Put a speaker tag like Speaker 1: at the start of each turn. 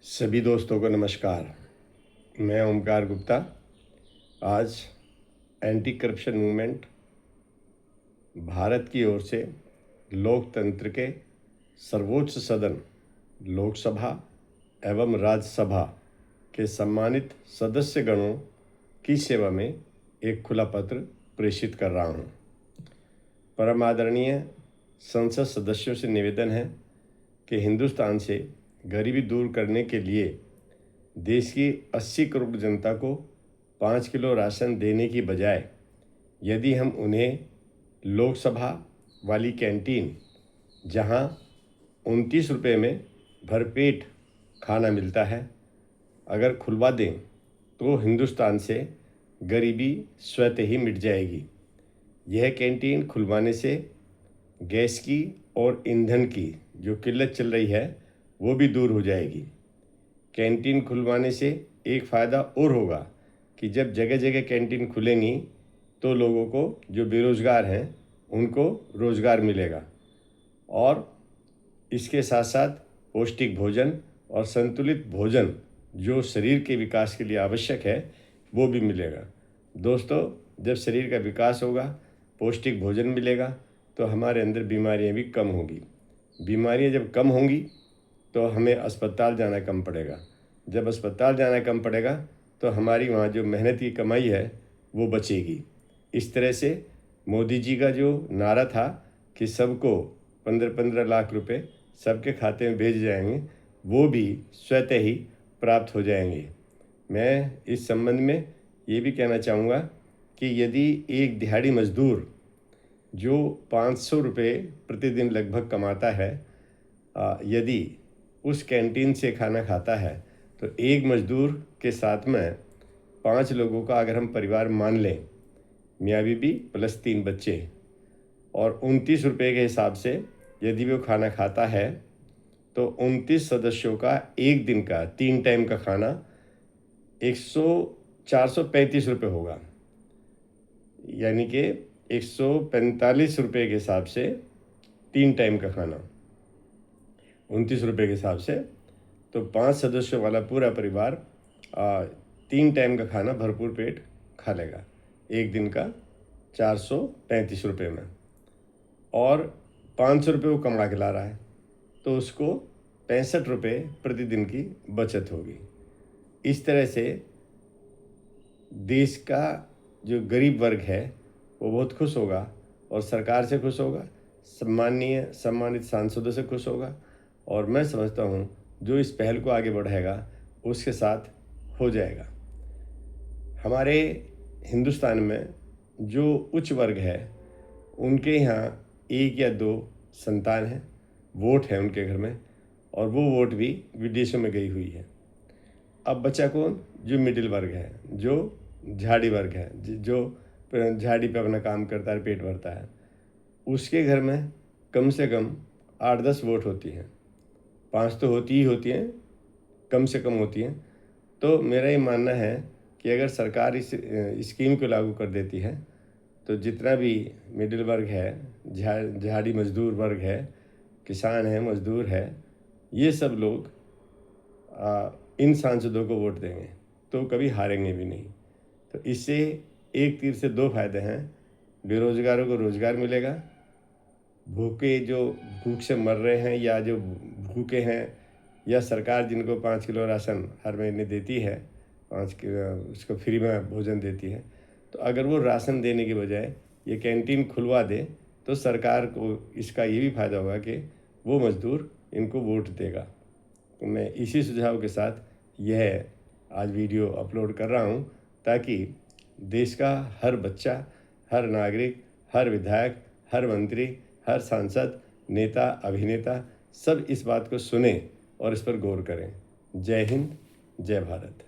Speaker 1: सभी दोस्तों को नमस्कार। मैं ओमकार गुप्ता। आज एंटी करप्शन मूवमेंट भारत की ओर से लोकतंत्र के सर्वोच्च सदन लोकसभा एवं राज्यसभा के सम्मानित सदस्यगणों की सेवा में एक खुला पत्र प्रेषित कर रहा हूँ। परम आदरणीय संसद सदस्यों से निवेदन है कि हिंदुस्तान से गरीबी दूर करने के लिए देश की 80 करोड़ जनता को 5 किलो राशन देने की बजाय यदि हम उन्हें लोकसभा वाली कैंटीन, जहां 29 रुपये में भरपेट खाना मिलता है, अगर खुलवा दें तो हिंदुस्तान से गरीबी स्वतः ही मिट जाएगी। यह कैंटीन खुलवाने से गैस की और ईंधन की जो किल्लत चल रही है वो भी दूर हो जाएगी। कैंटीन खुलवाने से एक फ़ायदा और होगा कि जब जगह जगह कैंटीन खुलेंगी तो लोगों को जो बेरोज़गार हैं उनको रोज़गार मिलेगा और इसके साथ साथ पौष्टिक भोजन और संतुलित भोजन जो शरीर के विकास के लिए आवश्यक है वो भी मिलेगा। दोस्तों, जब शरीर का विकास होगा, पौष्टिक भोजन मिलेगा तो हमारे अंदर बीमारियां भी कम होंगी। बीमारियां जब कम होंगी तो हमें अस्पताल जाना कम पड़ेगा। जब अस्पताल जाना कम पड़ेगा तो हमारी वहाँ जो मेहनत की कमाई है वो बचेगी। इस तरह से मोदी जी का जो नारा था कि सबको 15-15 लाख रुपए सबके खाते में भेज जाएंगे, वो भी स्वतः ही प्राप्त हो जाएंगे। मैं इस संबंध में ये भी कहना चाहूँगा कि यदि एक दिहाड़ी मजदूर जो 500 रुपये प्रतिदिन लगभग कमाता है, यदि उस कैंटीन से खाना खाता है तो एक मजदूर के साथ में 5 लोगों का अगर हम परिवार मान लें, मियाँ बीबी प्लस 3 बच्चे, और 29 रुपये के हिसाब से यदि वो खाना खाता है तो 29 सदस्यों का एक दिन का 3 टाइम का खाना 435 रुपये होगा। यानी कि 145 रुपये के हिसाब से 3 टाइम का खाना 29 रुपये के हिसाब से, तो 5 सदस्यों वाला पूरा परिवार 3 टाइम का खाना भरपूर पेट खा लेगा एक दिन का 435 रुपये में। और 500 रुपये वो कमा के ला रहा है तो उसको 65 रुपये प्रतिदिन की बचत होगी। इस तरह से देश का जो गरीब वर्ग है वो बहुत खुश होगा और सरकार से खुश होगा, सम्मानित सांसदों से खुश होगा, और मैं समझता हूँ जो इस पहल को आगे बढ़ाएगा उसके साथ हो जाएगा। हमारे हिंदुस्तान में जो उच्च वर्ग है उनके यहाँ 1 या 2 संतान हैं, वोट है उनके घर में, और वो वोट भी विदेशों में गई हुई है। अब बचा कौन? जो मिडिल वर्ग है, जो झाड़ी वर्ग है, जो झाड़ी पे अपना काम करता है, पेट भरता है, उसके घर में कम से कम 8-10 वोट होती हैं। 5 तो होती ही होती हैं, कम से कम होती हैं। तो मेरा ये मानना है कि अगर सरकार इस स्कीम को लागू कर देती है तो जितना भी मिडिल वर्ग है, झाड़ी मजदूर वर्ग है, किसान है, मजदूर है, ये सब लोग इन सांसदों को वोट देंगे तो कभी हारेंगे भी नहीं। तो इससे एक तीर से 2 फायदे हैं। बेरोजगारों को रोजगार मिलेगा, भूखे जो भूख से मर रहे हैं या जो भूखे हैं, या सरकार जिनको 5 किलो राशन हर महीने देती है, 5 किलो उसको फ्री में भोजन देती है, तो अगर वो राशन देने के बजाय ये कैंटीन खुलवा दे तो सरकार को इसका ये भी फ़ायदा होगा कि वो मज़दूर इनको वोट देगा। तो मैं इसी सुझाव के साथ यह आज वीडियो अपलोड कर रहा हूँ ताकि देश का हर बच्चा, हर नागरिक, हर विधायक, हर मंत्री, हर सांसद, नेता, अभिनेता सब इस बात को सुने और इस पर गौर करें। जय हिंद, जय भारत।